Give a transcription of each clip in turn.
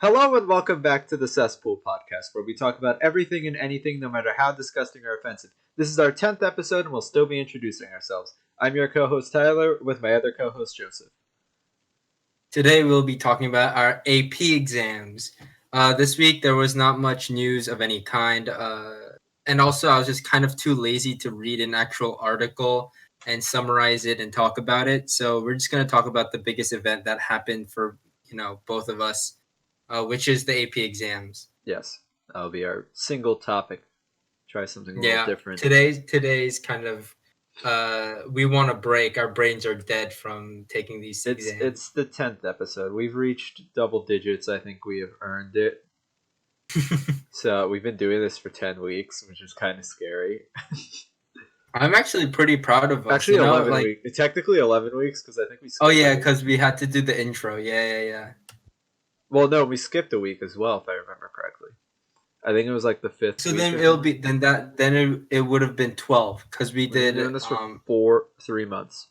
Hello and welcome back to the Cesspool podcast, where we talk about everything and anything, no matter how disgusting or offensive. This is our 10th episode, and we'll still be introducing ourselves. I'm your co-host Tyler, with my other co-host Joseph. Today we'll be talking about our AP exams. This week there was not much news of any kind, and also I was just kind of too lazy to read an actual article and summarize it and talk about it. So we're just going to talk about the biggest event that happened for both of us, which is the AP exams. Yes, that'll be our single topic. Try something a little different. Today's kind of we want a break. Our brains are dead from taking these exams. It's the 10th episode. We've reached double digits. I think we have earned it. So we've been doing this for 10 weeks, which is kind of scary. I'm actually pretty proud of us. Actually, 11 weeks. Technically 11 weeks, because I think we skipped because we had to do the intro. Yeah. Well, no, we skipped a week as well, if I remember correctly. I think it was like the 5th. So then it would have been 12 because we did doing this for 3 months.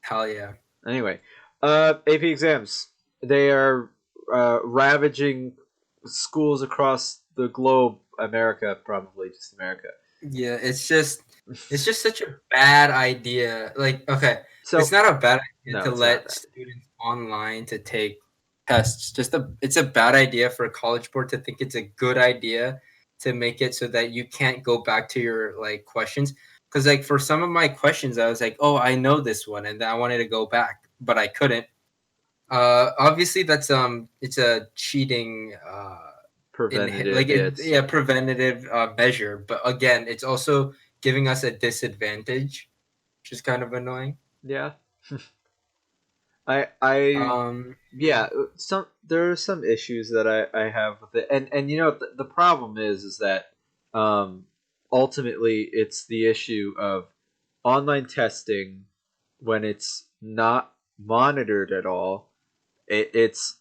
Hell yeah! Anyway, AP exams, they are ravaging schools across the globe. America, probably just America. Yeah, it's just such a bad idea. Like, okay, so it's not a bad idea to let students online to take tests. It's a bad idea for a college board to think it's a good idea to make it so that you can't go back to your questions. Because for some of my questions, I was like, oh, I know this one, and then I wanted to go back, but I couldn't. Obviously, that's it's a cheating preventative measure. But again, it's also giving us a disadvantage, which is kind of annoying. Yeah. there are some issues that I have with it, and the problem is that ultimately it's the issue of online testing when it's not monitored at all. It's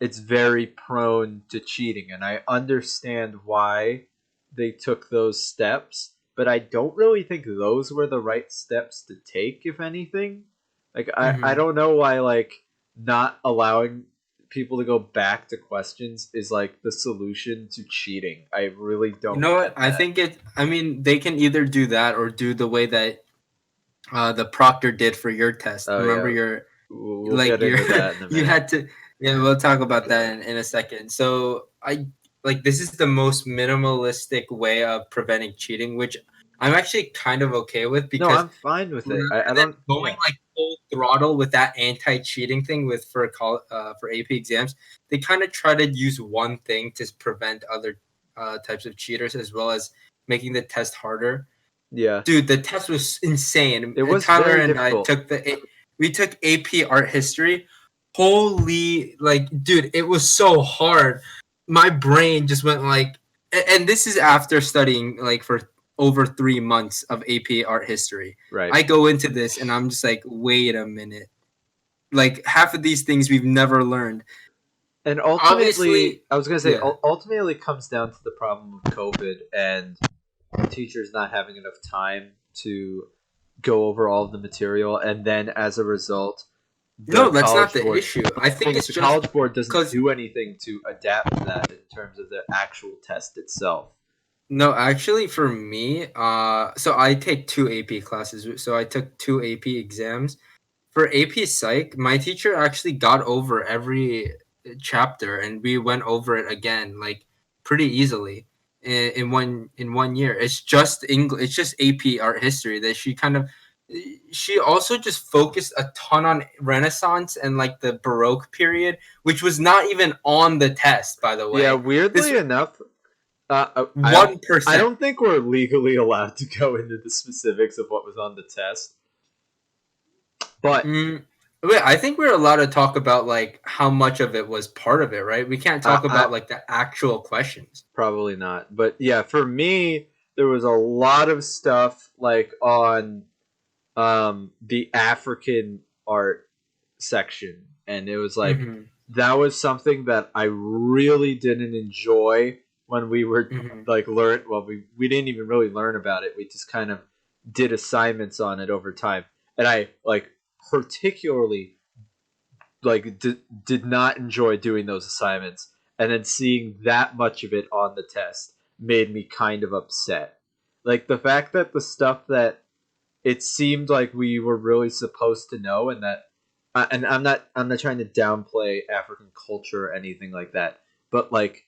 very prone to cheating, and I understand why they took those steps, but I don't really think those were the right steps to take, if anything. I don't know why not allowing people to go back to questions is the solution to cheating. I really don't. You know what? I think they can either do that or do the way that the proctor did for your test. Remember we'll get into that in a minute. You had to. Yeah, we'll talk about that in a second. So this is the most minimalistic way of preventing cheating, which I'm actually kind of okay with because I'm fine with it. I don't going full throttle with that anti-cheating thing for AP exams. They kind of try to use one thing to prevent other types of cheaters, as well as making the test harder. Yeah, dude, the test was insane. It was Tyler very and difficult. We took AP art history. Holy, dude, it was so hard. My brain just went and this is after studying for over 3 months of AP art history. Right. I go into this and I'm just wait a minute. Half of these things we've never learned. And ultimately, I was going to say, ultimately it comes down to the problem of COVID and teachers not having enough time to go over all of the material, and then as a result, that's not the issue. I think it's the college board doesn't do anything to adapt to that in terms of the actual test itself. No, actually, for me, so I take 2 AP classes. So I took 2 AP exams. For AP Psych, my teacher actually got over every chapter, and we went over it again, pretty easily in one year. It's just English. It's just AP Art History that she also just focused a ton on Renaissance and the Baroque period, which was not even on the test, by the way. Yeah, weirdly enough. 1%. I don't think we're legally allowed to go into the specifics of what was on the test. But I think we're allowed to talk about how much of it was part of it, right? We can't talk about the actual questions. Probably not. But yeah, for me, there was a lot of stuff on the African art section, and it was that was something that I really didn't enjoy when we were learn. Well, we didn't even really learn about it. We just kind of did assignments on it over time, and I particularly like did not enjoy doing those assignments, and then seeing that much of it on the test made me kind of upset. Like the fact that the stuff that it seemed like we were really supposed to know, and that and I'm not trying to downplay African culture or anything like that, but like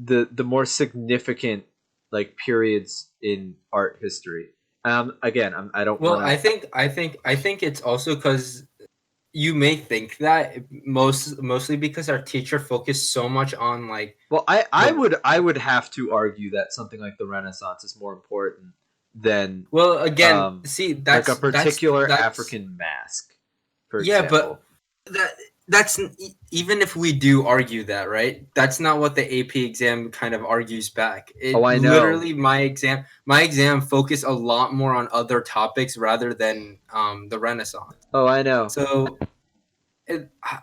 the more significant like periods in art history. Again, I don't want Well, to. I think it's also because you may think that mostly because our teacher focused so much on like Well, I the would I would have to argue that something like the Renaissance is more important than well again um, see like a particular African mask, for yeah, but example. that that's even if we do argue that, right? That's not what the AP exam kind of argues back. Oh, It I know. literally my exam focused a lot more on other topics rather than the Renaissance. Oh, I know. So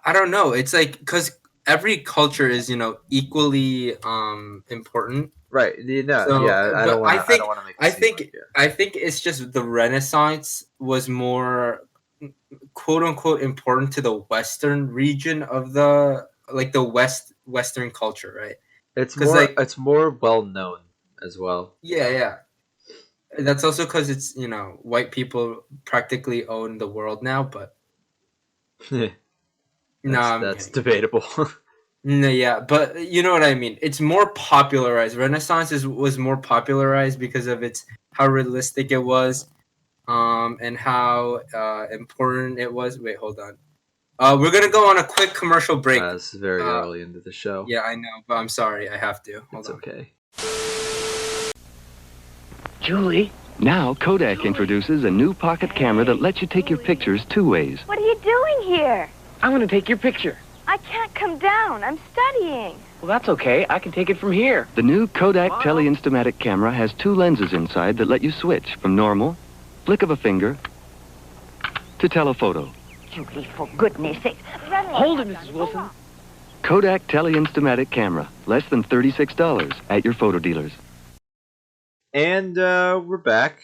I don't know. It's like because every culture is equally important. Right. You know, So, yeah. but I don't want to make it seem like yeah. I think it's just the Renaissance was more quote unquote important to the Western region of the like the Western culture, right? Because like It's more well known as well. yeah, yeah. That's also because it's white people practically own the world now. But no, I'm That's kidding. debatable. No, yeah, but you know what I mean. It's more popularized. Renaissance was more popularized because of its how realistic it was, and how important it was. Wait, hold on. We're gonna go on a quick commercial break. It's very Uh, early into the show. yeah, I know, but I'm sorry, I have to. Hold It's on. okay. Julie? Now, Kodak introduces a new pocket camera that lets you take your pictures two ways. What are you doing here? I'm going to take your picture. I can't come down. I'm studying. Well, that's okay. I can take it from here. The new Kodak Tele-Instamatic camera has two lenses inside that let you switch from normal, flick of a finger, to telephoto. Julie, for goodness sake. Hold it, Mrs. Wilson. Kodak Tele-Instamatic camera, less than $36 at your photo dealers. And we're back.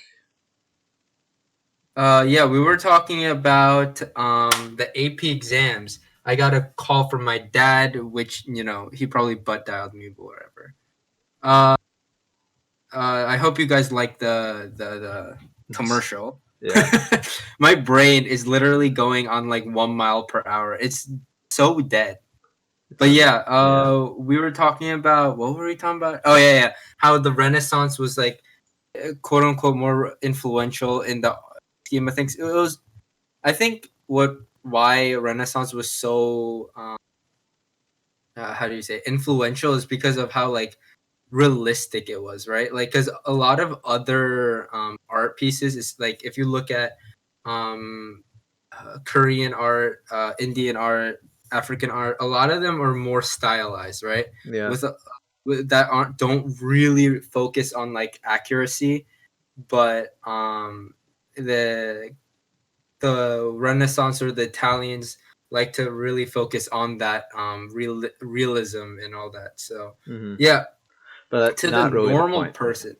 Yeah, we were talking about the AP exams. I got a call from my dad, which he probably butt dialed me, but whatever. I hope you guys like the commercial. Yeah. My brain is literally going on like 1 mile per hour. It's so dead. But yeah, we were talking about what were we talking about? Oh yeah, how the Renaissance was like quote unquote more influential in the scheme of things. It was, I think, why Renaissance was so how do you say influential is because of how like realistic it was, right? Like because a lot of other art pieces is like if you look at um, Korean art, Indian art, African art, a lot of them are more stylized, right? Yeah. With that aren't don't really focus on like accuracy, but the Renaissance or the Italians like to really focus on that realism and all that. So Mm-hmm. yeah, But that's to the not really the normal point. person.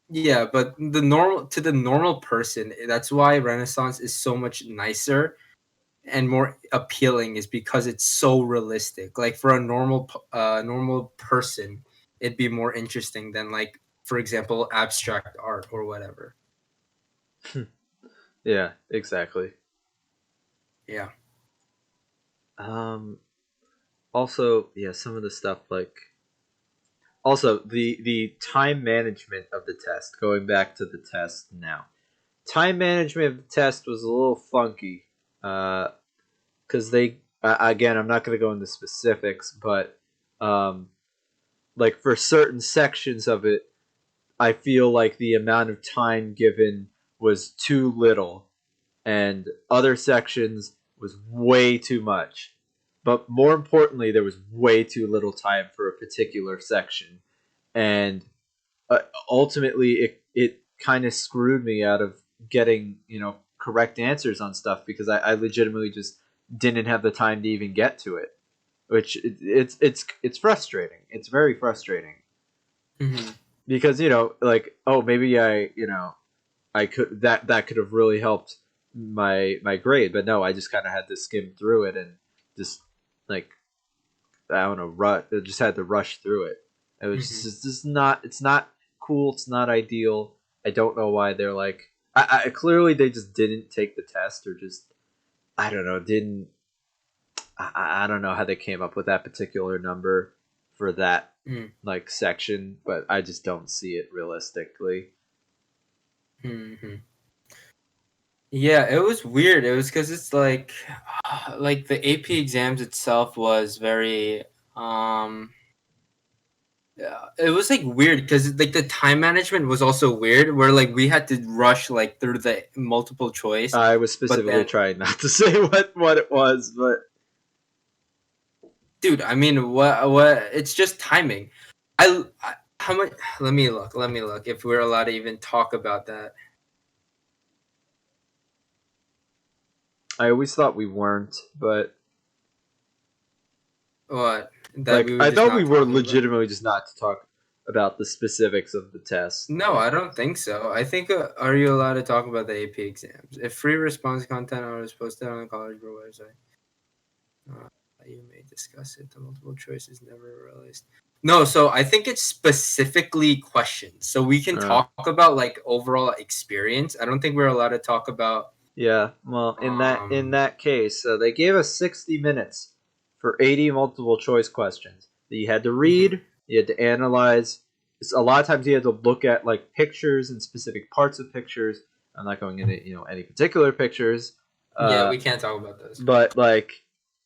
Yeah, but the normal person, that's why Renaissance is so much nicer and more appealing is because it's so realistic. Like for a normal person, it'd be more interesting than like for example abstract art or whatever. Yeah, exactly. Yeah. Also, yeah, some of the stuff like also the time management of the test. Going back to the test now, time management of the test was a little funky. Because they again, I'm not going to go into specifics, but um, like for certain sections of it, I feel like the amount of time given was too little, and other sections was way too much. But more importantly, there was way too little time for a particular section, and ultimately, it kind of screwed me out of getting correct answers on stuff because I legitimately just didn't have the time to even get to it, which it's frustrating. It's very frustrating Mm-hmm. because like, oh, maybe I could that could have really helped my grade, but no, I just kind of had to skim through it and just like I don't know, just had to rush through it. It was just not. It's not cool. It's not ideal. I don't know why they're like. I clearly they just didn't take the test or just I don't know didn't. I don't know how they came up with that particular number for that like section, but I just don't see it realistically. Mm-hmm. Yeah, it was weird. It was because it's like the AP exams itself was very yeah, it was like weird because like the time management was also weird where like we had to rush like through the multiple choice, I was but specifically then trying not to say what it was, but dude, I mean what it's just timing. I how much let me look if we're allowed to even talk about that. I always thought we weren't. But What? That like we were I just thought we not were talking about? legitimately just not to talk about the specifics of the test. No, I don't think so. I think are you allowed to talk about the AP exams? If free response content is posted on the college board website, you may discuss it. The multiple choice is never released. No, so I think it's specifically questions. So we can talk about like overall experience. I don't think we're allowed to talk about. Yeah, well, in that case, they gave us 60 minutes for 80 multiple choice questions that you had to read, you had to analyze. A lot of times you had to look at like pictures and specific parts of pictures. I'm not going into any particular pictures. Yeah, we can't talk about those. But like,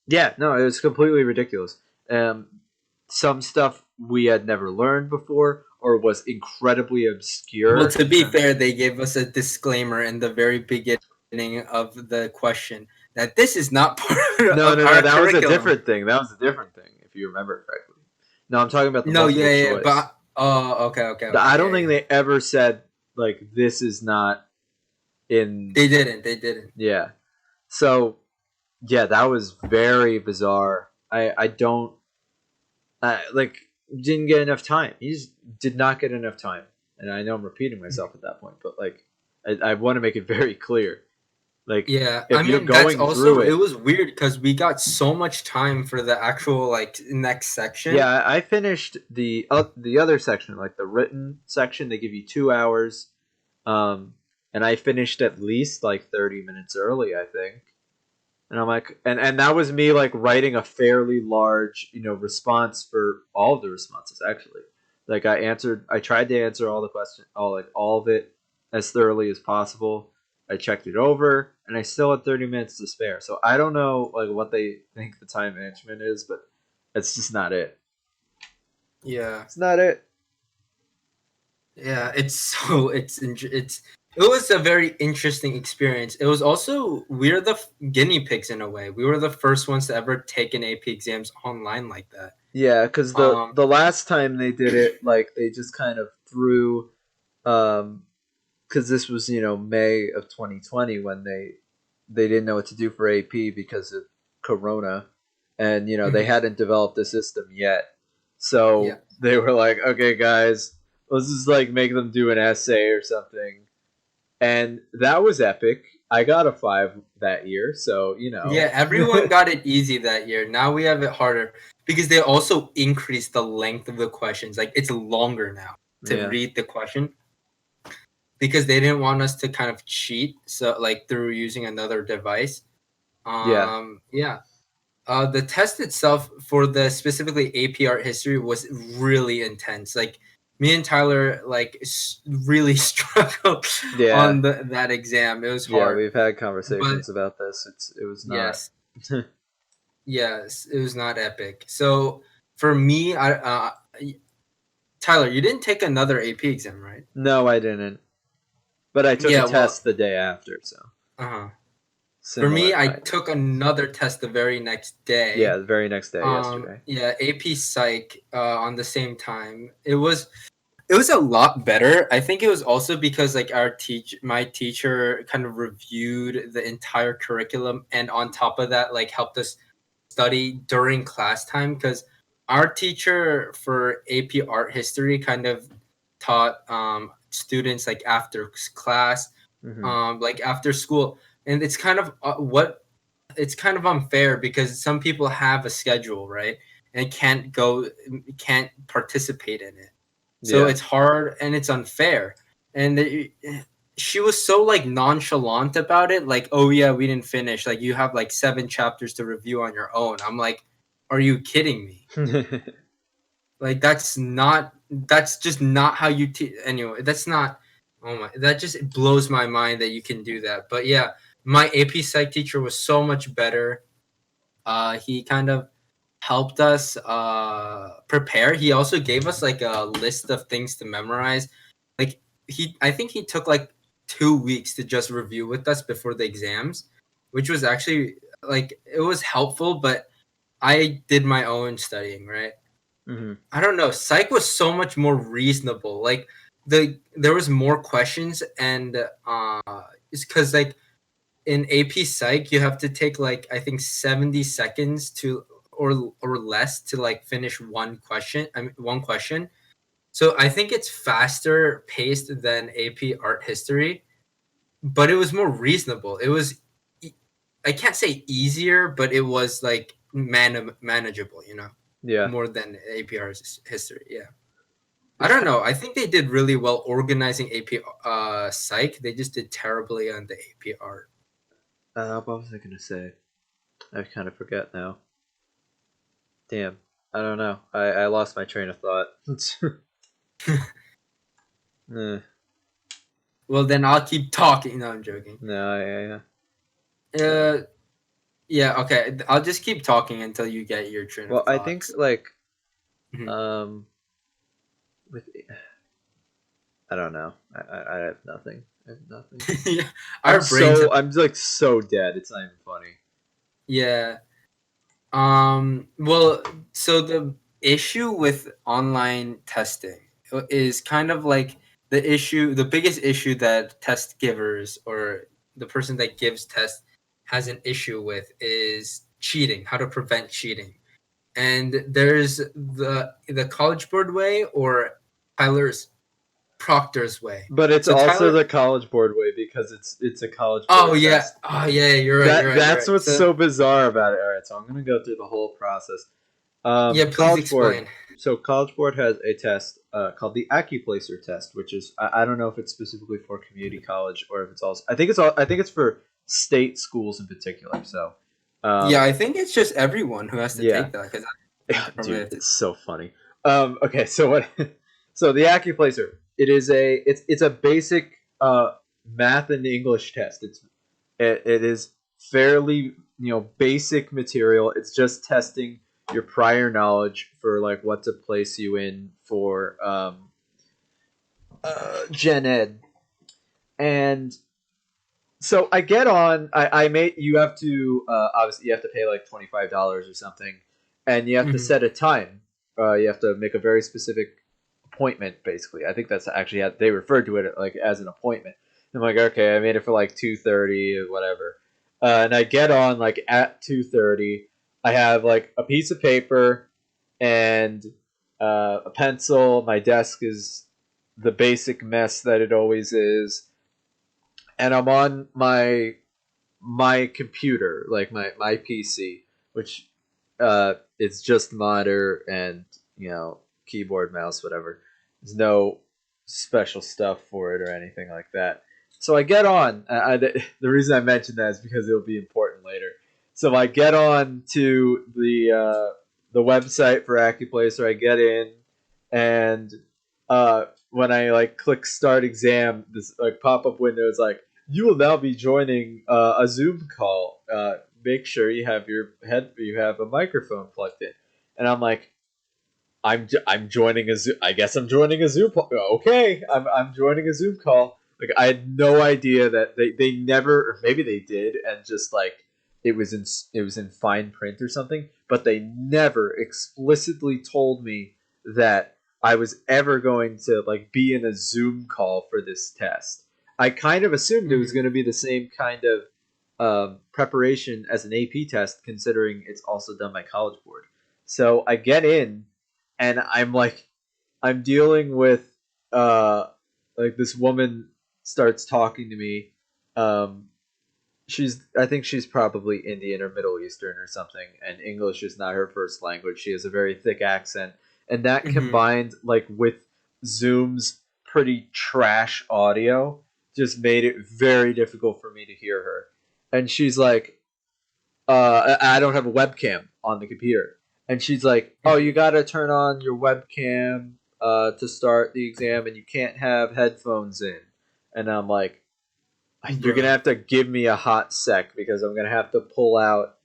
yeah, no, it was completely ridiculous. Some stuff we had never learned before or was incredibly obscure. Well, to be fair, they gave us a disclaimer in the very beginning of the question that this is not part of No, our that curriculum. was a different thing. That was a different thing, if you remember correctly. No, I'm talking about the multiple choice. But okay. I don't think they ever said like this is not in. They didn't. Yeah. So, yeah, that was very bizarre. I don't like didn't get enough time. He just did not get enough time, and I know I'm repeating myself at that point, but like I want to make it very clear. Like, yeah, if I you're mean going that's also through it was weird because we got so much time for the actual like next section. Yeah, I finished the other section, like the written section. They give you 2 hours, and I finished at least like 30 minutes early, I think. And I'm like, and that was me like writing a fairly large, response for all of the responses actually. Like I tried to answer all the questions, all of it as thoroughly as possible. I checked it over, and I still had 30 minutes to spare. So I don't know like what they think the time management is, but it's just not it. Yeah, It's not it. yeah. It was a very interesting experience. It was also we're the guinea pigs in a way. We were the first ones to ever take an AP exams online like that. Yeah, because the last time they did it, like they just kind of threw, because this was May of 2020 when they didn't know what to do for AP because of Corona, and they hadn't developed a system yet, so they were like, okay, guys, let's just like make them do an essay or something, and that was epic. I got a 5 that year, so Yeah, everyone got it easy that year. Now we have it harder because they also increased the length of the questions. Like it's longer now to read the question because they didn't want us to kind of cheat. So like through using another device. Yeah. The test itself for the specifically AP art history was really intense. Like me and Tyler like really struggled on that exam. It was hard. Yeah, we've had conversations about this. It was not. Yes. Yes, it was not epic. So for me, Tyler, you didn't take another AP exam, right? No, I didn't. But I took a test the day after, so. For me, I took another test the very next day. Yeah, the very next day, yesterday. Yeah, AP Psych on the same time. It was a lot better. I think it was also because like my teacher kind of reviewed the entire curriculum, and on top of that, like helped us study during class time because our teacher for AP Art History kind of taught students like after class, like after school, and it's kind of what it's kind of unfair because some people have a schedule, right? And can't participate in it. So Yeah. it's hard and it's unfair. And she was so like nonchalant about it, like, oh yeah, we didn't finish. Like you have like 7 chapters to review on your own. I'm like, are you kidding me? Like that's just not how you anyway, that's not oh my that just blows my mind that you can do that. But yeah, my AP Psych teacher was so much better. He kind of helped us prepare. He also gave us like a list of things to memorize. Like I think he took like 2 weeks to just review with us before the exams, which was actually like it was helpful, but I did my own studying, right? Hmm. I don't know. Psych was so much more reasonable. Like there was more questions, and it's because like in AP Psych you have to take like I think 70 seconds to or less to like finish one question. I mean one question. So I think it's faster paced than AP Art History, but it was more reasonable. It was I can't say easier, but it was like manageable. Yeah. More than AP Art History. Yeah. I don't know. I think they did really well organizing AP Psych. They just did terribly on the AP Art. What was I gonna say? I kind of forget now. Damn. I don't know. I lost my train of thought. Eh, Well, then I'll keep talking. No, I'm joking. no, yeah. Uh, yeah, okay. I'll just keep talking until you get your train of Well, I think thoughts. like Mhm. with I don't know. I have nothing. I have nothing. Yeah, our I'm like so dead. It's not even funny. yeah. Well, so the issue with online testing is kind of like the biggest issue that test givers or the person that gives tests has an issue with is cheating, how to prevent cheating. And there's the College Board way or Tyler's Proctor's way. But it's So also Tyler, the College Board way because it's a College Board oh yeah, test. oh yeah, you're right, you're right, you're That's right. what's So so bizarre about it. All right, so I'm gonna go through the whole process. yeah, please College Board. explain. So College Board has a test called the Accuplacer test, which is I don't know if it's specifically for community college or if it's also I think it's for state schools in particular. So Yeah, I think it's just everyone who has to yeah, take that because probably dude, have to. it's so funny. Okay, so what? So the Accuplacer, it's a basic math and English test. It is fairly basic material. It's just testing your prior knowledge for like what to place you in for Gen Ed. And so I get on. I made you have to obviously you have to pay like $25 or something, and you have to Mhm. set a time. You have to make a very specific appointment. Basically, I think that's actually how they referred to it like as an appointment. I'm like, okay, I made it for like 2:30 or whatever, and I get on like at 2:30. I have like a piece of paper and a pencil. My desk is the basic mess that it always is, and I'm on my computer, like my PC, which it's just monitor and keyboard, mouse, whatever. There's no special stuff for it or anything like that. So I get on. The reason I mentioned that is because it'll be important later. So I get on to the website for Accuplacer. I get in, and when I like click start exam, this like pop up window is like, you will now be joining a Zoom call. Make sure you have you have a microphone plugged in. And I'm like, I'm joining a Zoom. I guess I'm joining a Zoom. Okay, I'm joining a Zoom call. Like I had no idea that they never, or maybe they did, and just like it was in fine print or something. But they never explicitly told me that I was ever going to like be in a Zoom call for this test. I kind of assumed it was Mhm. going to be the same kind of preparation as an AP test, considering it's also done by College Board. So I get in, and I'm dealing with like this woman starts talking to me, um, I think she's probably Indian or Middle Eastern or something, and English is not her first language. She has a very thick accent, and that Mhm. combined like with Zoom's pretty trash audio just made it very difficult for me to hear her. And she's like, I don't have a webcam on the computer. And she's like, oh, you Mhm. got to turn on your webcam to start the exam, and you can't have headphones in. And I'm like, you're going to Bruh. have to give me a hot sec because I'm going to have to pull out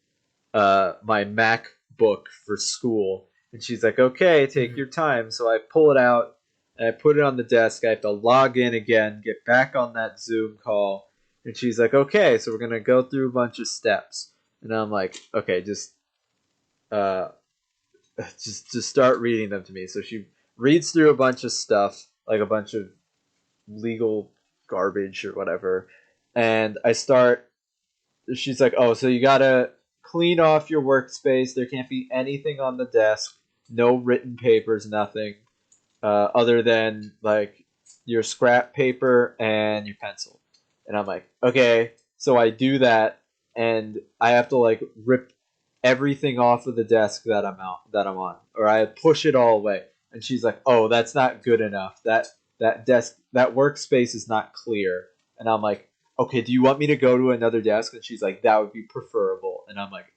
my MacBook for school. And she's like, okay, take Mhm. your time. So I pull it out and I put it on the desk. I have to log in again, get back on that Zoom call. And she's like, okay, so we're going to go through a bunch of steps. And I'm like, okay, uh, just start reading them to me. So she reads through a bunch of stuff, like a bunch of legal garbage or whatever. And I start she's like, oh, so you gotta clean off your workspace. There can't be anything on the desk, no written papers, nothing other than like your scrap paper and your pencil. And I'm like, okay. So I do that, and I have to like rip everything off of the desk that I'm on, or I push it all away. And she's like, oh, that's not good enough. That workspace is not clear. And I'm like, okay, do you want me to go to another desk? And she's like, that would be preferable. And I'm like,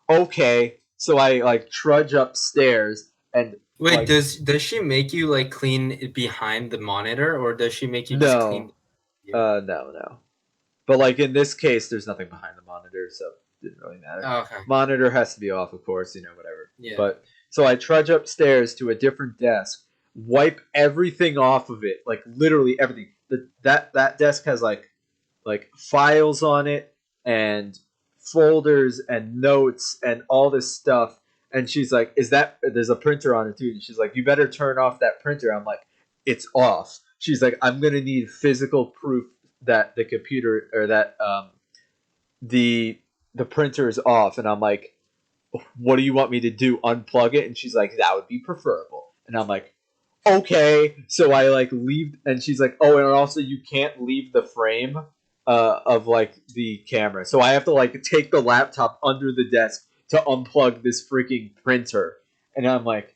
okay. So I like trudge upstairs and Wait, like, does she make you like clean it behind the monitor, or does she make you just clean no, you? no. But like in this case, there's nothing behind the monitor, so it didn't really matter. Oh, okay. Monitor has to be off, of course, whatever. Yeah. But so I trudge upstairs to a different desk, wipe everything off of it, like literally everything. That desk has like files on it and folders and notes and all this stuff. And she's like, "Is that there's a printer on it too?" And she's like, "You better turn off that printer." I'm like, "It's off." She's like, "I'm gonna need physical proof that the computer or that the the printer is off." And I'm like, "What do you want me to do? Unplug it?" And she's like, "That would be preferable." And I'm like, okay. So I like leave, and she's like, oh, and also you can't leave the frame of like the camera. So I have to like take the laptop under the desk to unplug this freaking printer. And I'm like,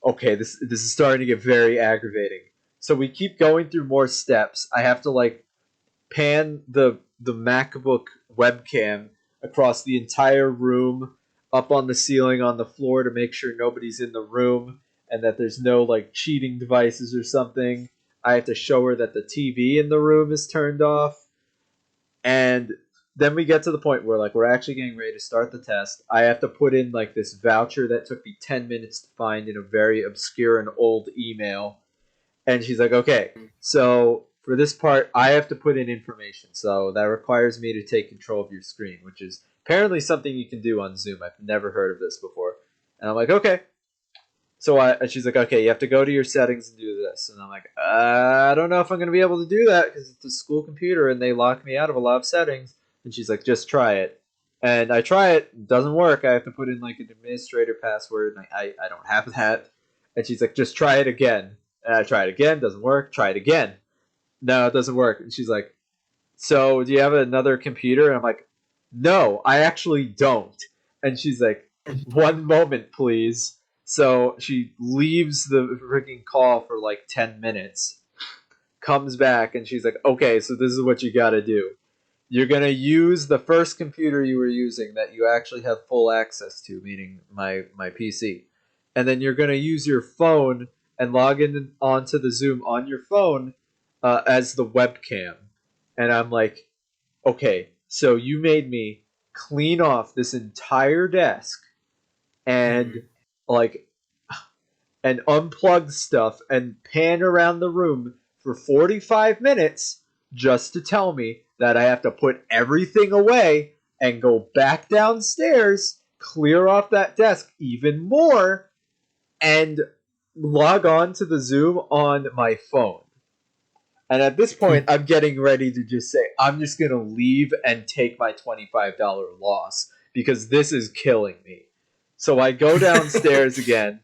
okay, this is starting to get very aggravating. So we keep going through more steps. I have to like pan the MacBook webcam across the entire room, up on the ceiling, on the floor to make sure nobody's in the room and that there's no like cheating devices or something. I have to show her that the TV in the room is turned off. And then we get to the point where like we're actually getting ready to start the test. I have to put in like this voucher that took me 10 minutes to find in a very obscure and old email. And she's like, okay, so for this part, I have to put in information. So that requires me to take control of your screen, which is apparently something you can do on Zoom. I've never heard of this before. And I'm like, okay. So she's like, okay, you have to go to your settings and do this. And I'm like, I don't know if I'm going to be able to do that because it's a school computer and they lock me out of a lot of settings. And she's like, just try it. And I try it, it doesn't work. I have to put in like an administrator password, and I don't have that. And she's like, just try it again. And I try it again, doesn't work. Try it again. No, it doesn't work. And she's like, so do you have another computer? And I'm like, no, I actually don't. And she's like, one moment, please. So she leaves the freaking call for like 10 minutes, comes back, and she's like, okay, so this is what you gotta do. You're gonna use the first computer you were using that you actually have full access to, meaning my PC. And then you're gonna use your phone and log in onto the Zoom on your phone as the webcam. And I'm like, okay, so you made me clean off this entire desk and Mhm. like and unplug stuff and pan around the room for 45 minutes just to tell me that I have to put everything away and go back downstairs, clear off that desk even more, and log on to the Zoom on my phone. And at this point, I'm getting ready to just say, I'm just going to leave and take my $25 loss because this is killing me. So I go downstairs again,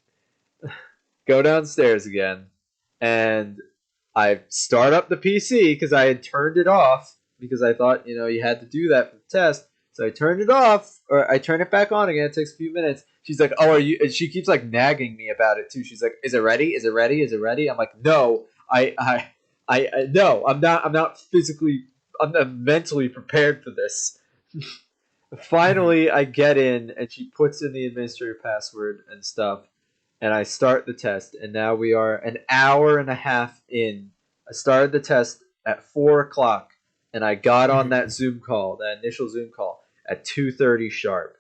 and I start up the PC because I had turned it off because I thought, you had to do that for the test. So I turned it off, or I turn it back on again. It takes a few minutes. She's like, "Oh, are you?" And she keeps like nagging me about it too. She's like, "Is it ready? Is it ready? Is it ready?" I'm like, "No, no, I'm not. I'm not physically. I'm not mentally prepared for this." Finally, I get in, and she puts in the administrator password and stuff, and I start the test. And now we are an hour and a half in. I started the test at 4 o'clock, and I got on that Zoom call, that initial Zoom call, at 2:30 sharp.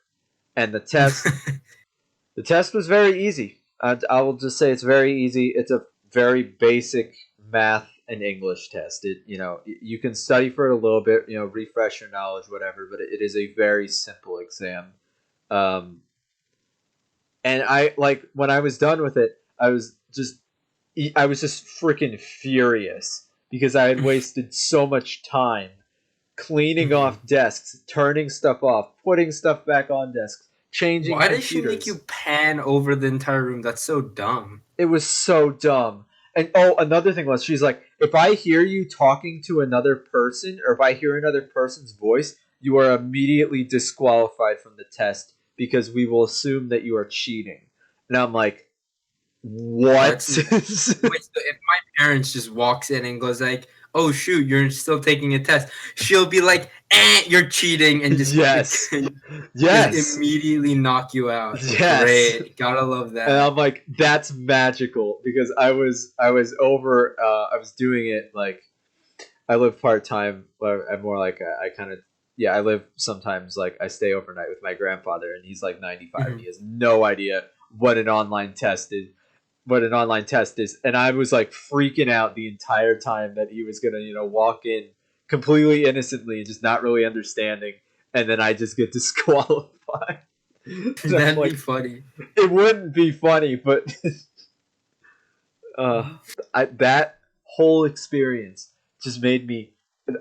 And the test was very easy. I will just say it's very easy. It's a very basic math and English test. You can study for it a little bit, refresh your knowledge, whatever. But it is a very simple exam. Um, and when I was done with it, I was just freaking furious because I had wasted so much time cleaning off desks, turning stuff off, putting stuff back on desks, changing Why computers. did she make you pan over the entire room? That's so dumb. It was so dumb. And another thing was, she's like, if I hear you talking to another person, or if I hear another person's voice, you are immediately disqualified from the test because we will assume that you are cheating. And I'm like, what? Wait, so if my parents just walks in and goes like, "Oh shoot, you're still taking a test," she'll be like, "You're cheating," and just Yes. just immediately knock you out. Yes. Great, gotta love that. And I'm like, that's magical, because I was over. I was doing it like, I live part time. I'm more like I live sometimes, like I stay overnight with my grandfather, and he's like 95. And he has no idea what an online test is. And I was like freaking out the entire time that he was gonna walk in completely innocently and just not really understanding, and then I just get disqualified. That'd be funny. It wouldn't be funny, but that whole experience just made me.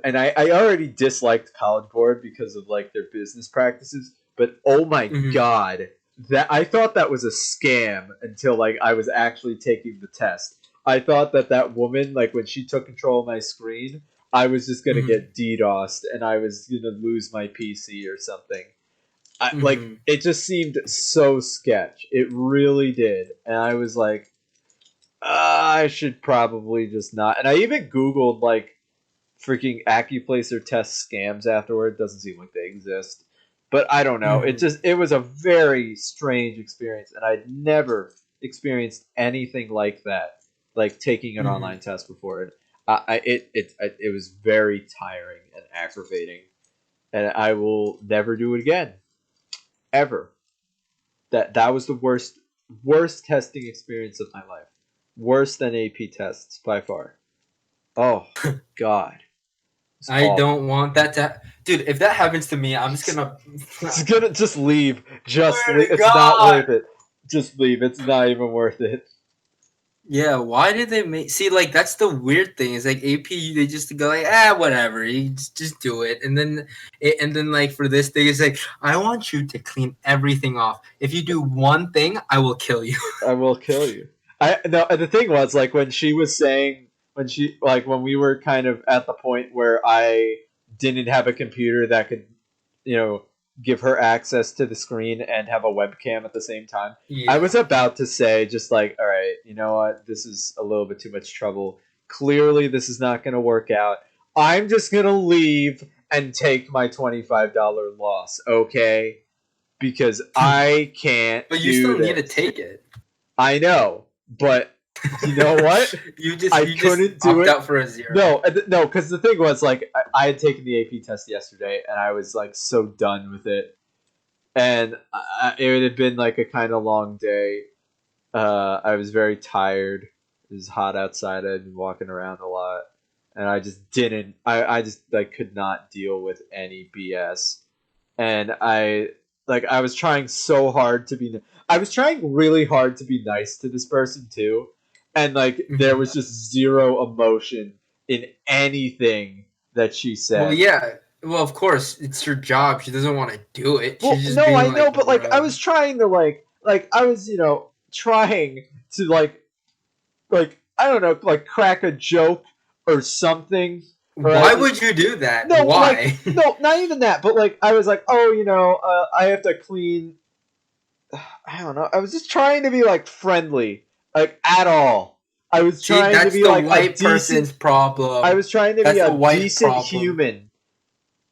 And I already disliked College Board because of like their business practices, but oh my god, that I thought that was a scam until like I was actually taking the test. I thought that woman, like when she took control of my screen, I was just gonna get DDoSed and I was gonna lose my PC or something. Like it just seemed so sketch. It really did, and I was like, I should probably just not. And I even Googled like freaking Accuplacer test scams afterward. Doesn't seem like they exist, but I don't know. It was a very strange experience, and I'd never experienced anything like that, like taking an online test before. It was very tiring and aggravating, and I will never do it again, ever. That was the worst testing experience of my life. Worse than AP tests by far. Oh god. I don't want that to dude, if that happens to me, I'm just gonna just leave. Just leave. It's God. not worth it. Just leave. It's not even worth it. Yeah, why did they make see like that's the weird thing is like AP they just go like whatever you just do it and then like for this thing it's like I want you to clean everything off. If you do one thing, I will kill you. I will kill you. The thing was like when she was saying when we were kind of at the point where I didn't have a computer that could give her access to the screen and have a webcam at the same time. Yeah. I was about to say just like, all right, you know what? This is a little bit too much trouble. Clearly this is not going to work out. I'm just going to leave and take my $25 loss, okay? Because I can't But you still need to take it. I know, but you know what? I couldn't do it. Out for a 0. No, because the thing was like I had taken the AP test yesterday, and I was like so done with it, and it had been like a kind of long day. I was very tired. It was hot outside. I'd been walking around a lot, and I just didn't. I just like could not deal with any BS, and I was trying so hard to be. I was trying really hard to be nice to this person too. And, like, there was just zero emotion in anything that she said. Well, yeah. Well, of course, it's her job. She doesn't want to do it. Well, She's just no, I know, like, but, like, I was trying to, I was, trying to, like, I don't know, like, crack a joke or something. Why would you do that? No, Why? like, no, not even that. But like, I was like, oh, I have to clean. I don't know. I was just trying to be like friendly, like at all. I was See, trying to that's be the like a white decent. person's problem. I was trying to That's be the a white decent problem. human.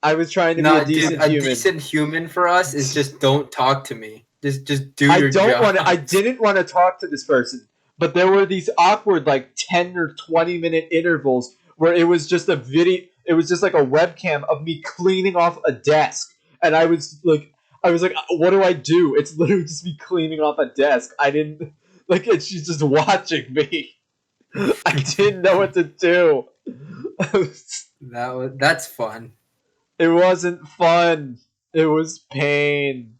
I was trying to be No, a dude, decent a human. decent human for us is just don't talk to me. Just do I your don't job. want to. I didn't want to talk to this person, but there were these awkward, like 10 or 20 minute intervals where it was just a video. It was just like a webcam of me cleaning off a desk, and I was like, what do I do? It's literally just me cleaning off a desk. I didn't like it. She's just watching me. I didn't know what to do. That's fun. It wasn't fun. It was pain.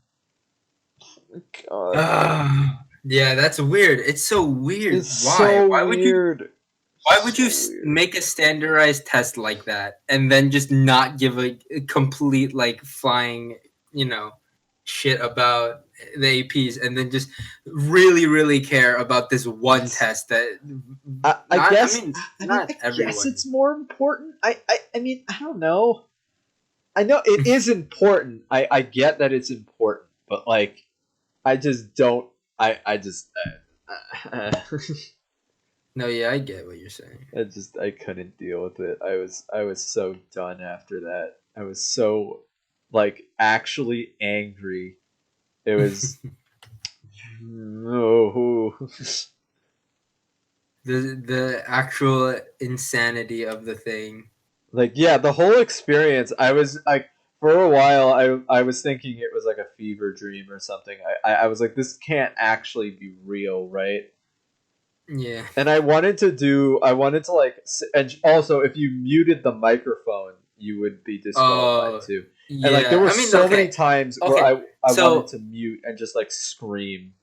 God. Yeah, that's weird. It's so weird. It's Why? so Why would you? weird. Why would you So weird. make a standardized test like that and then just not give a complete like flying, shit about the APs and then just really, really care about this one test that I guess. not I everyone. guess it's more important. I mean, I don't know. I know it is important. I get that it's important, but like, I just don't. I just. No, yeah, I get what you're saying. I couldn't deal with it. I was so done after that. I was so like actually angry. It was no. The actual insanity of the thing. Like, yeah, the whole experience. I was like, for a while, I was thinking it was like a fever dream or something. I was like, this can't actually be real, right? Yeah. And I wanted to like, and also if you muted the microphone, you would be disqualified too. Yeah. And like, there were so many times where I so- wanted to mute and just like scream.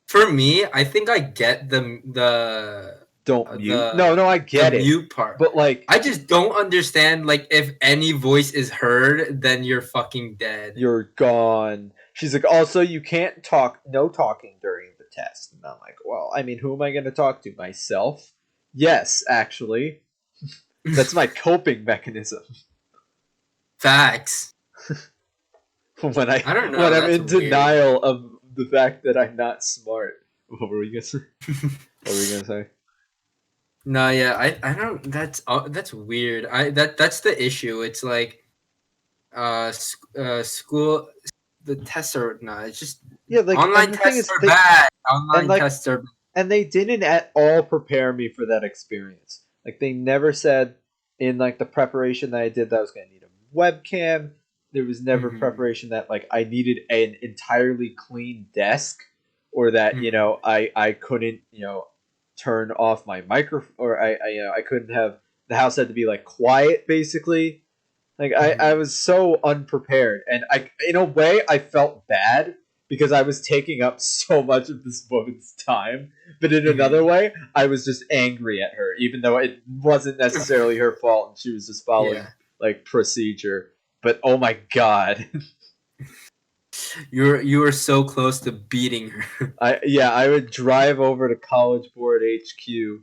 For me, I think I get the Don't mute. the- No, I get it. mute part. But like, I just don't understand, like, if any voice is heard, then you're fucking dead. you're gone. She's like, also, you can't talk, no talking during the test. And I'm like, well, I mean, who am I going to talk to? Myself? Yes, actually. That's my coping mechanism. Facts. when I don't know, when I'm in that's weird. denial of the fact that I'm not smart. What were we going to say? No, yeah, I don't. That's weird. That's the issue. It's like, school. The tests are no. It's just Yeah, like, online and the thing tests is, are bad. Online like, tests are. and they didn't at all prepare me for that experience. Like, they never said in like the preparation that I did that I was going to need a webcam. There was never Mhm. preparation that like I needed an entirely clean desk, or that I couldn't turn off my microphone, or I couldn't have, the house had to be like quiet basically. Like, I was so unprepared, and in a way I felt bad because I was taking up so much of this woman's time. But in another way, I was just angry at her, even though it wasn't necessarily her fault and she was just following like procedure. But oh my god. You were so close to beating her. I would drive over to College Board HQ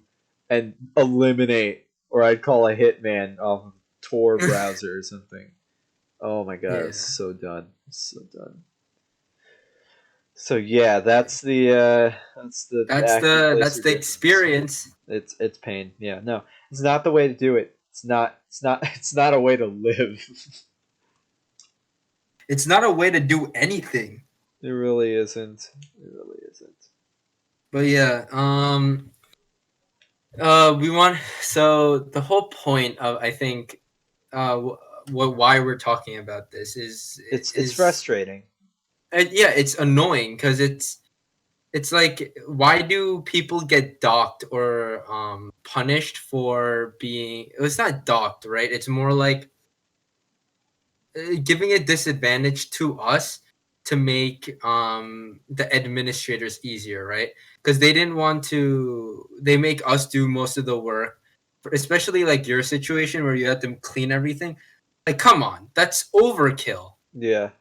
and eliminate, or I'd call a hitman off of Tor browser or something. Oh my god, I was so done. So done. So yeah, that's the experience. It's pain. Yeah, no, it's not the way to do it. It's not a way to live. It's not a way to do anything. It really isn't. But yeah, we want, so the whole point of, I think, why we're talking about this is it's frustrating. Yeah, it's annoying because it's like, why do people get docked or punished for being? It's not docked, right? It's more like giving a disadvantage to us to make the administrators easier, right? Because they didn't want to. They make us do most of the work, especially like your situation where you have to clean everything. Like, come on, that's overkill. Yeah,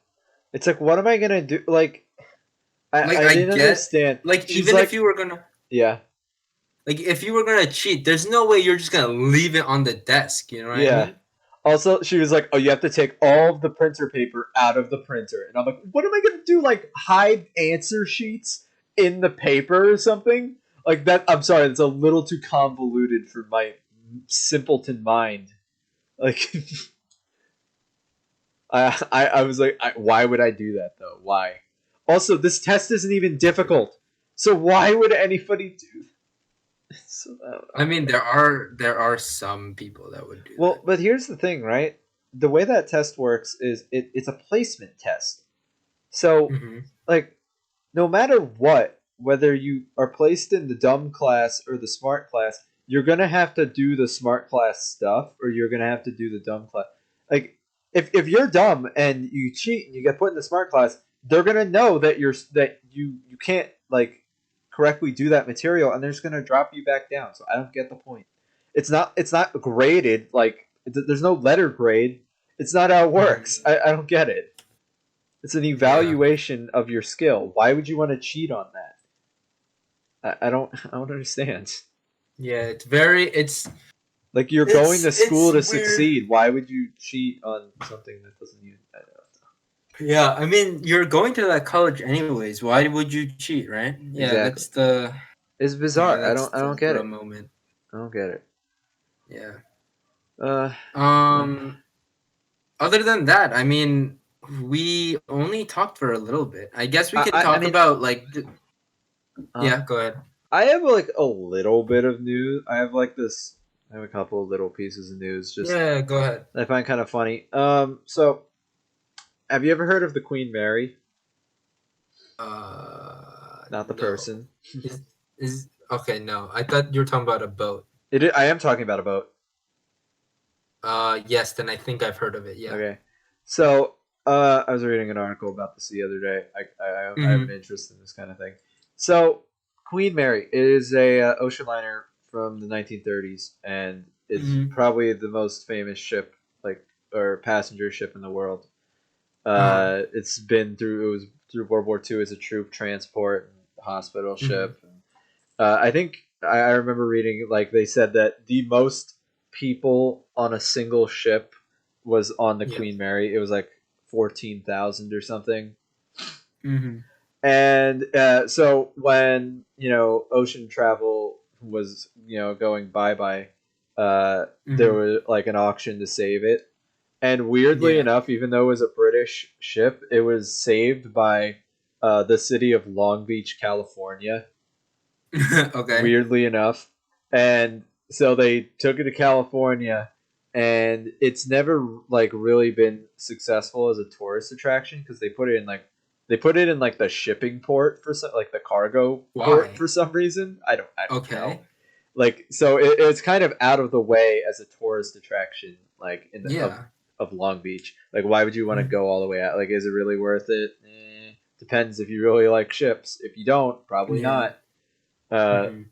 it's like, what am I gonna do? Like, I didn't understand. Like, She's even like, if you were gonna, yeah, Like, if you were gonna cheat, there's no way you're just gonna leave it on the desk. You know what I Yeah. mean? Also, she was like, "Oh, you have to take all of the printer paper out of the printer," and I'm like, "What am I gonna do? Like hide answer sheets in the paper or something?" Like that. I'm sorry, that's a little too convoluted for my simpleton mind. Like, I was like, why would I do that though? Why? Also, this test isn't even difficult, so why would anybody do? So, I mean, there are some people that would do well, but here's the thing, right? The way that test works is it's a placement test. that. So, like, no matter what, whether you are placed in the dumb class or the smart class, you're gonna have to do the smart class stuff, or you're gonna have to do the dumb class. Like, if you're dumb and you cheat and you get put in the smart class, they're gonna know that you can't like correctly do that material, and they're just gonna drop you back down. So I don't get the point. It's not graded like there's no letter grade. It's not how it works. I don't get it. It's an Yeah. evaluation of your skill. Why would you want to cheat on that? I don't understand. Yeah, it's Like you're going it's to school to it's weird. succeed. Why would you cheat on something that doesn't even? I don't Yeah, I mean, you're going to that college anyways. Why would you cheat, right? know. Yeah, Exactly. that's the It's yeah, bizarre. I that's don't. I the don't get real it. moment. I don't get it. Yeah. Uh. Um Other than that, I mean, we only talked for a little bit. I guess we can I talk mean. about like Uh, yeah, go ahead. I have like a little bit of news. I have like this. I have a couple of little pieces of news. Just Yeah, go ahead. that I find kind of funny. So have you ever heard of the Queen Mary? Not the No. person. Is is okay, no. I thought you were talking about a boat. I am talking about a boat. Yes, then I think I've heard of it. Yeah. Okay. So, I was reading an article about this the other day. I have an Mhm. interest in this kind of thing. So, Queen Mary is a ocean liner from the 1930s, and it's Mhm. probably the most famous ship, like or passenger ship in the world. Uh-huh. It's been through it was through World War II as a troop transport and hospital Mhm. ship. I think I remember reading like they said that the most people on a single ship was on the Yeah. Queen Mary. It was like 14,000 or something. Mhm. And so when ocean travel was going bye bye, there Mhm. was like an auction to save it. And weirdly Yeah. enough, even though it was a British ship, it was saved by the city of Long Beach, California, Okay. weirdly enough. And so they took it to California, and it's never like really been successful as a tourist attraction because they put it in like the shipping port for some, like the cargo port Why? for some reason. I don't know. Okay. Like so it's kind of out of the way as a tourist attraction like in the, Yeah. of Long Beach. Like why would you want to Mhm. go all the way out? Like is it really worth it? Depends if you really like ships. If you don't, probably Yeah. not. Uh, Mhm.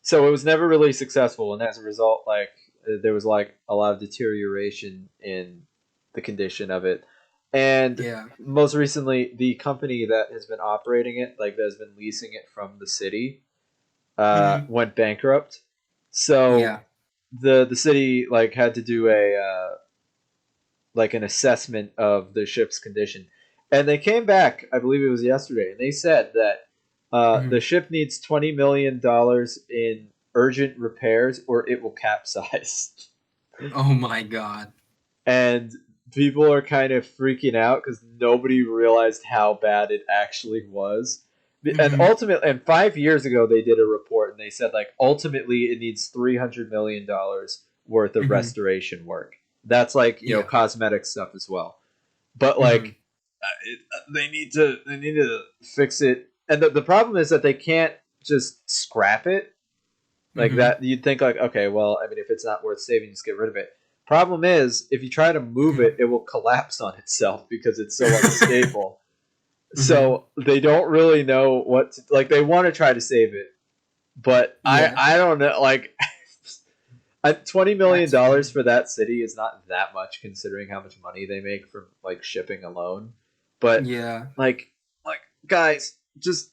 so it was never really successful, and as a result, like there was like a lot of deterioration in the condition of it. And Yeah. most recently, the company that has been operating it, like that has been leasing it from the city, Mhm. went bankrupt. So Yeah. the city like had to do a like an assessment of the ship's condition, and they came back. I believe it was yesterday, and they said that the Mhm. ship needs $20 million in urgent repairs, or it will capsize. Oh my god. And people are kind of freaking out because nobody realized how bad it actually was. And Mhm. ultimately, and 5 years ago, they did a report and they said like ultimately it needs $300 million worth of Mhm. restoration work. That's like Yeah. cosmetic stuff as well. But Mhm. like they need to fix it. And the problem is that they can't just scrap it like Mhm. that. You'd think like, okay, well, I mean, if it's not worth saving, just get rid of it. Problem is, if you try to move Mhm. it, it will collapse on itself because it's so unstable. Mhm. So they don't really know what to, like. They want to try to save it, but I Yeah. I don't know. Like, $20 million That's funny. for that city is not that much considering how much money they make from like shipping alone. But Yeah. like guys, just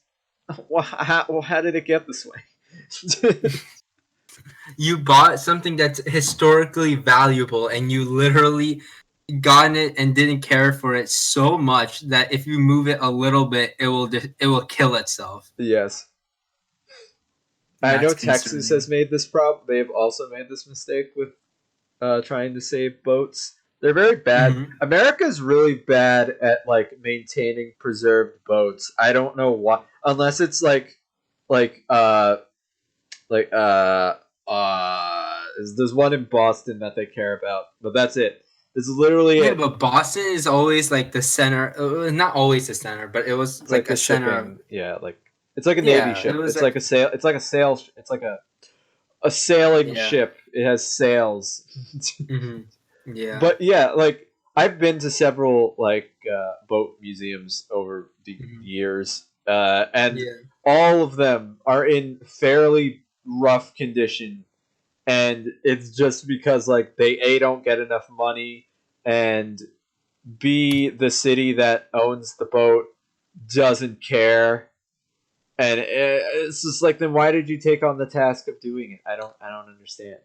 how did it get this way? You bought something that's historically valuable, and you literally gotten it and didn't care for it so much that if you move it a little bit, it will kill itself. Yes. I know That's Texas concerning. has made this problem. They've also made this mistake with trying to save boats. They're very bad. Mhm. America's really bad at like maintaining preserved boats. I don't know why, unless it's like like there's one in Boston that they care about, but that's it. This is literally Yeah, it. but Boston is always like the center. Not always the center, but it was It's like the a center. shipping, yeah, like it's like a Yeah, navy it ship. was It's like a sail. It's like a sail. It's like a sailing Yeah. ship. It has sails. Mhm. Yeah. But yeah, like I've been to several like boat museums over the years, and Yeah. all of them are in fairly rough condition, and it's just because like they don't get enough money, and B, the city that owns the boat doesn't care, and it's just like, then why did you take on the task of doing it? I don't understand.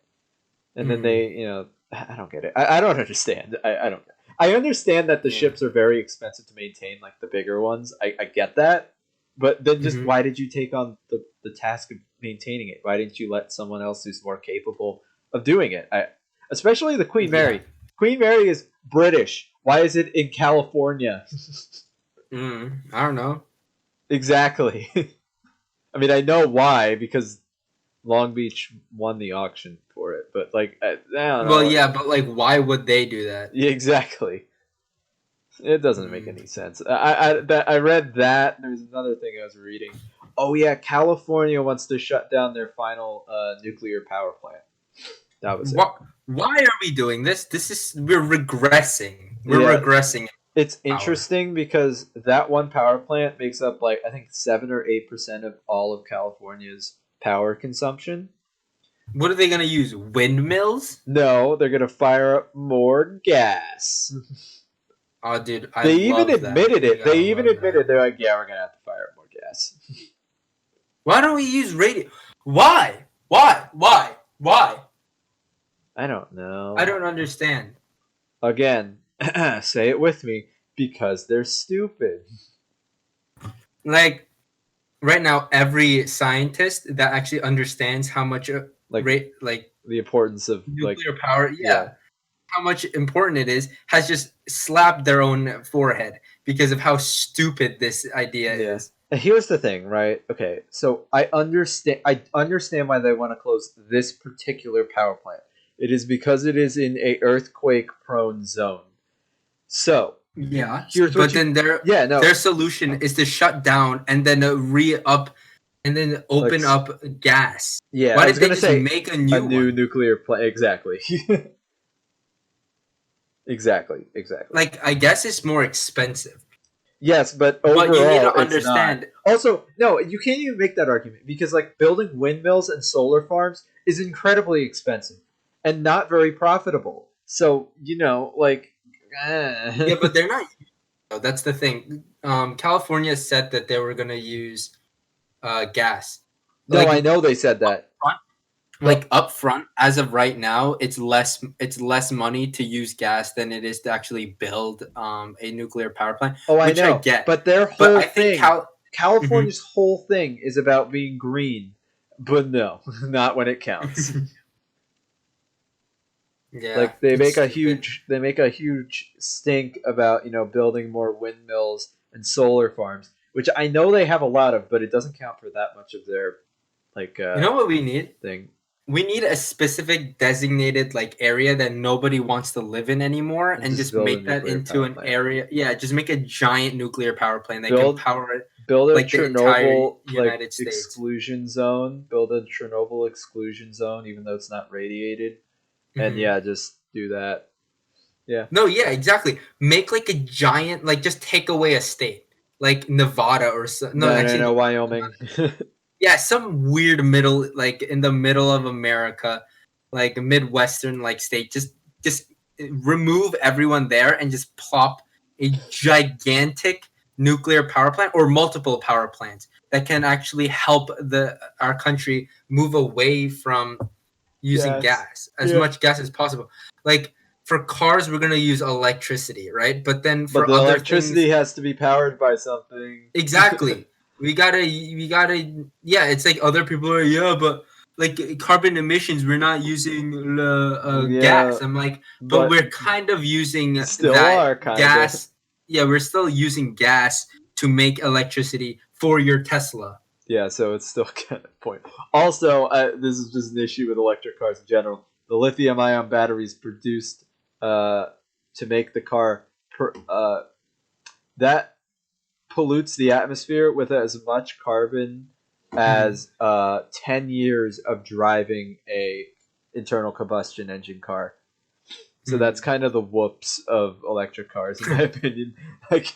And then they, I don't get it. I don't understand. I don't. I understand that the Yeah. ships are very expensive to maintain, like the bigger ones. I get that, but then just Mhm. why did you take on the task of maintaining it? Why didn't you let someone else who's more capable of doing it? Especially the Queen Mary. Yeah. Queen Mary is British. Why is it in California? I don't know. Exactly. I mean, I know why, because Long Beach won the auction for it, but like, I don't know. Well, yeah, but like, why would they do that? Yeah, exactly. It doesn't make any sense. I read that. There's another thing I was reading. Oh yeah, California wants to shut down their final nuclear power plant. That was it. Why are we doing this? We're regressing. We're Yeah. regressing. It's interesting because that one power plant makes up like I think 7 or 8% of all of California's power consumption. What are they gonna use? Windmills? No, they're gonna fire up more gas. Oh, dude, I They love even that. admitted it. I They even love admitted that. they're like, yeah, we're gonna have to fire up more gas. Why don't we use radio? Why? Why? I don't know. I don't understand. Again, say it with me, because they're stupid. Like right now, every scientist that actually understands how much Like the importance of nuclear power, how much important it is, has just slapped their own forehead because of how stupid this idea is. And here's the thing, right? Okay, so I understand why they want to close this particular power plant. It is because it is in a earthquake prone zone. So Yeah, here's what then their solution is to shut down and then re-up and then open up gas. Yeah, why I did was they gonna just say make a new nuclear plant? Exactly. Exactly. Like, I guess it's more expensive. Yes, but overall, you need to it's understand. not. Also, no, you can't even make that argument because like building windmills and solar farms is incredibly expensive and not very profitable. So like, Yeah, but they're not. That's the thing. California said that they were gonna use gas. No, I know they said that. Like up front, as of right now, it's less money to use gas than it is to actually build a nuclear power plant. Oh, I which know. I get. But their whole I think thing, California's whole thing is about being green. But no, not when it counts. Yeah, like they make a stupid. huge stink about building more windmills and solar farms, which I know they have a lot of, but it doesn't count for that much of their like. You know what we need? Thing. We need a specific designated like area that nobody wants to live in anymore, and just make that into an area. Yeah, just make a giant nuclear power plant that can power it. Build a like Chernobyl the United States exclusion zone. Build a Chernobyl exclusion zone, even though it's not radiated. And just do that. Yeah. No, yeah, exactly. Make like a giant, like just take away a state, like Nevada or no, Wyoming. Yeah, some weird middle, like in the middle of America, like a Midwestern like state. Just remove everyone there and just plop a gigantic nuclear power plant or multiple power plants that can actually help our country move away from using gas, as much gas as possible. Like for cars, we're gonna use electricity, right? But then But for the other things, electricity has to be powered by something. exactly. Yeah, it's like other people are, yeah, but like carbon emissions, we're not using Yeah, gas. I'm like, but but we're kind of using still that are kind of. gas. Yeah, we're still using gas to make electricity for your Tesla. Yeah, so it's still kind of point. Also, this is just an issue with electric cars in general. The lithium-ion batteries produced to make the car that pollutes the atmosphere with as much carbon as 10 years of driving a internal combustion engine car. So that's kind of the whoops of electric cars, in my opinion. Like,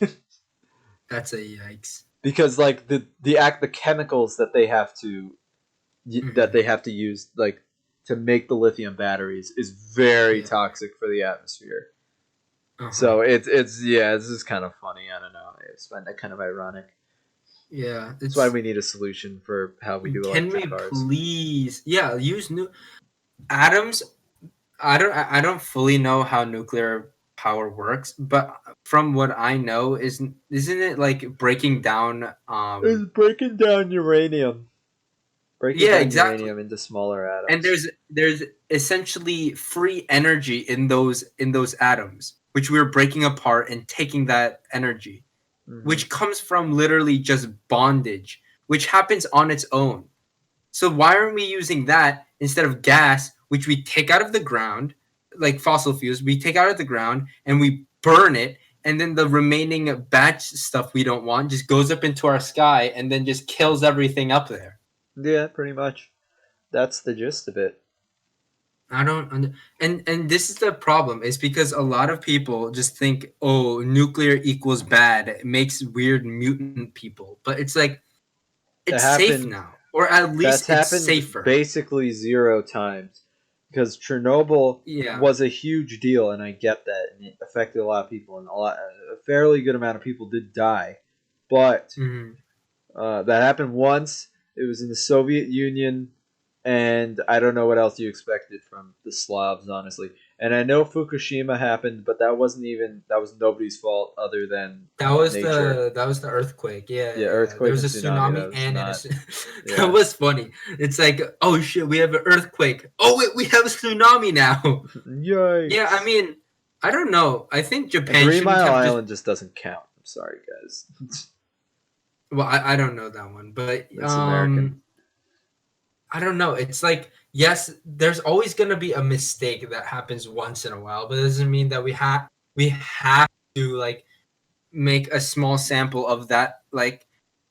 That's a yikes. because like the chemicals that they have to use like to make the lithium batteries is very toxic for the atmosphere. So it's this is kind of funny. I don't know. I just find that kind of ironic. Yeah, That's why we need a solution for how we do electric cars. Please, use new atoms. I don't fully know how nuclear power works, but from what I know, isn't it like breaking down? It's breaking down uranium. Exactly. Uranium into smaller atoms. And there's essentially free energy in those atoms, which we're breaking apart and taking that energy, which comes from literally just bondage, which happens on its own. So why aren't we using that instead of gas, which we take out of the ground, like fossil fuels, we take out of the ground and we burn it, and then the remaining batch stuff we don't want just goes up into our sky and then just kills everything up there. Yeah, pretty much. That's the gist of it. I don't, and this is the problem. Is because a lot of people just think, oh, nuclear equals bad. It makes weird mutant people, but it's like it's safe now, or at least it's safer. Basically 0 times, because Chernobyl was a huge deal, and I get that, and it affected a lot of people, and a fairly good amount of people did die, but that happened once. It was in the Soviet Union. And I don't know what else you expected from the Slavs, honestly. And I know Fukushima happened, but that was nobody's fault other than nature. That was the earthquake. Yeah, earthquake. There was a tsunami that was funny. It's like, oh shit, we have an earthquake. Oh wait, we have a tsunami now. Yikes. Yeah, I mean, I don't know. I think Japan. 3 Mile Island just doesn't count. I'm sorry, guys. Well, I don't know that one, but it's American. I don't know. It's like, yes, there's always going to be a mistake that happens once in a while, but it doesn't mean that we have to like make a small sample of that like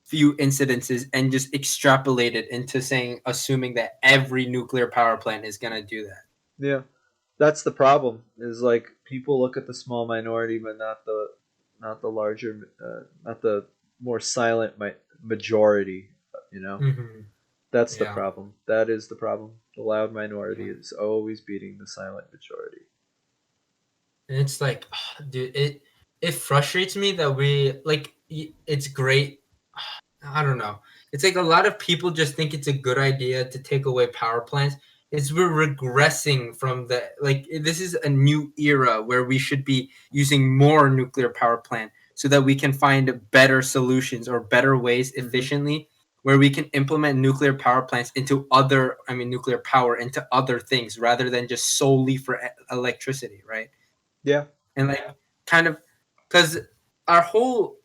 few incidences and just extrapolate it into assuming that every nuclear power plant is going to do that. Yeah. That's the problem. Is like people look at the small minority but not the larger not the more silent majority, you know. That's the problem. That is the problem. The loud minority is always beating the silent majority. And it's like, oh, dude, it frustrates me that it's great. I don't know. It's like a lot of people just think it's a good idea to take away power plants. We're regressing from this is a new era where we should be using more nuclear power plant so that we can find better solutions or better ways efficiently where we can implement nuclear power plants into nuclear power into other things rather than just solely for electricity, right? Yeah. And like kind of because our whole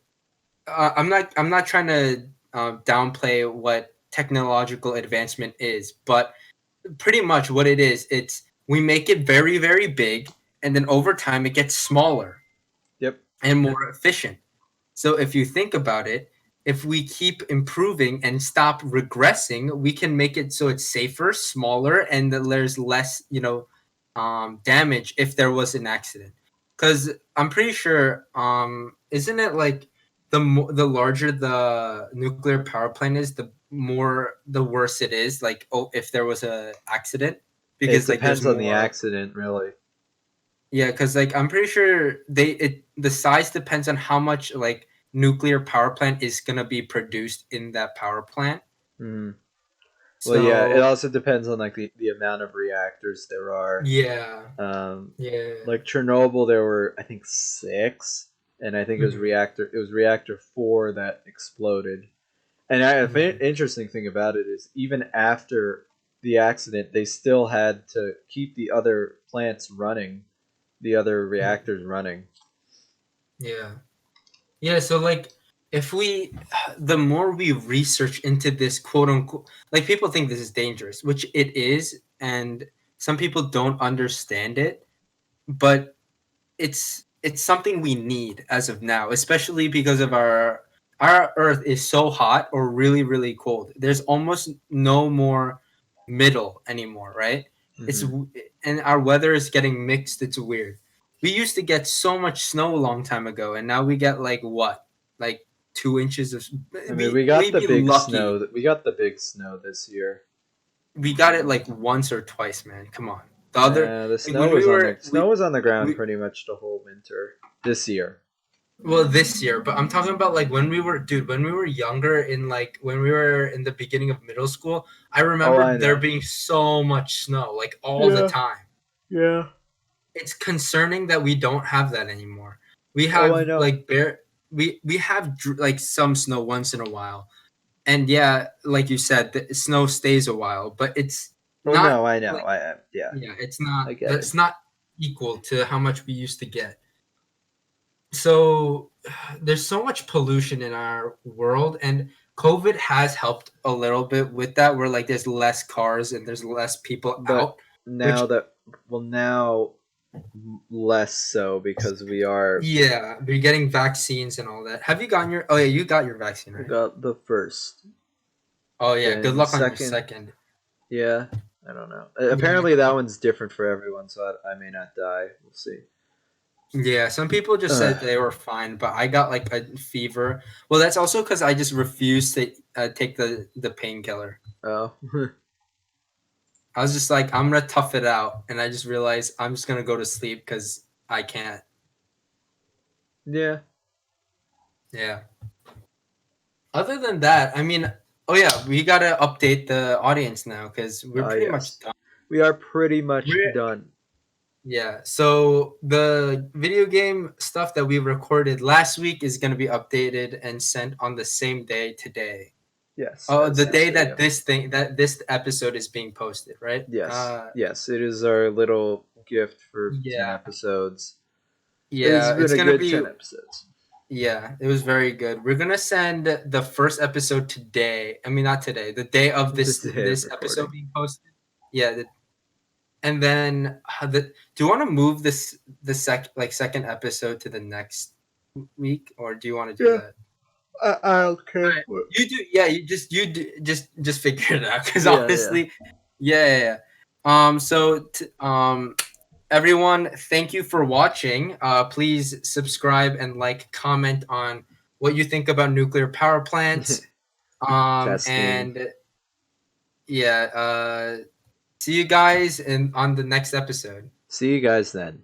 I'm not trying to downplay what technological advancement is, but pretty much what it is, it's we make it very, very big, and then over time it gets smaller. Yep. And more efficient. So if you think about it, if we keep improving and stop regressing, we can make it so it's safer, smaller, and there's less, damage if there was an accident. Because I'm pretty sure, isn't it like the larger the nuclear power plant is, the worse it is. Like, if there was a accident, because it depends on the accident, really. Yeah, because I'm pretty sure the size depends on how much nuclear power plant is gonna be produced in that power plant. Mhm. Well, yeah, it So also depends on like the amount of reactors there are. yeah, Um, yeah. like Chernobyl, there were I think 6, and I think Mhm. it was reactor 4 that exploded. And Mhm. interesting thing about it is even after the accident, they still had to keep the other plants running, the other Mhm. reactors running. Yeah. Yeah, so like if we the more we research into this quote unquote, like people think this is dangerous, which it is, and some people don't understand it, but it's something we need as of now, especially because of our earth is so hot or really really cold. There's almost no more middle anymore, right? It's Hmm. and our weather is getting mixed. It's weird. We used to get so much snow a long time ago, and now we get like what, like 2 inches of I mean, maybe lucky. We got the big snow this year. We got it like once or twice, man. Come on. The other The like snow when was we on the were snow was on the ground we pretty much the whole winter this year. well this year, but I'm talking about like when we were, dude, when we were younger, in like when we were in the beginning of middle school. I Oh, remember I there know. being so much snow like all the Yeah, time. yeah. It's concerning that we don't have that anymore. We Oh, I have know. like we have like some snow once in a while, and yeah, like you said, the snow stays a while, but it's Oh not no, I know. like, Yeah, yeah, it's I not, get it. that's not equal to how much we used to get. So there's so much pollution in our world, and COVID has helped a little bit with that, where like there's less cars and there's less people But out, which now less so because we are yeah, we're getting vaccines and all that. Have you gotten your, oh yeah, you got your vaccine, we right? got the first. Oh yeah, good Then the luck on your second, second. yeah, I don't know. Yeah. Apparently that one's different for everyone, so I may not die. We'll see. Yeah, some people just said Ugh. they were fine, but I got like a fever. Well, that's also because I just refused to take the painkiller. Oh, I was just like, I'm gonna tough it out, and I just realized I'm just gonna go to sleep because I can't. yeah. Yeah. Other than that, I mean, oh yeah, we gotta update the audience now because we're pretty much Yes, done. we are pretty much We're done. Yeah, so the video game stuff that we recorded last week is gonna be updated and sent on the same day today. Yes, Oh, as the this day that video. this episode is being posted, right? Yes, yes, it is our little gift for 10 Yeah, episodes. It's yeah, been it's a gonna good be 10 episodes. yeah, it was very good. We're gonna send the first episode today. I mean, not today. The day of The this day of this episode recording. being posted. Yeah, and then do you want to move the second episode to the next week, or do you want to do Yeah, that? I don't care. Alright. You do, yeah. Just figure it out, because Yeah, yeah. honestly, yeah, yeah, yeah. Everyone, thank you for watching. Please subscribe and like, comment on what you think about nuclear power plants. Testing. And yeah, see you guys in on the next episode. See you guys then.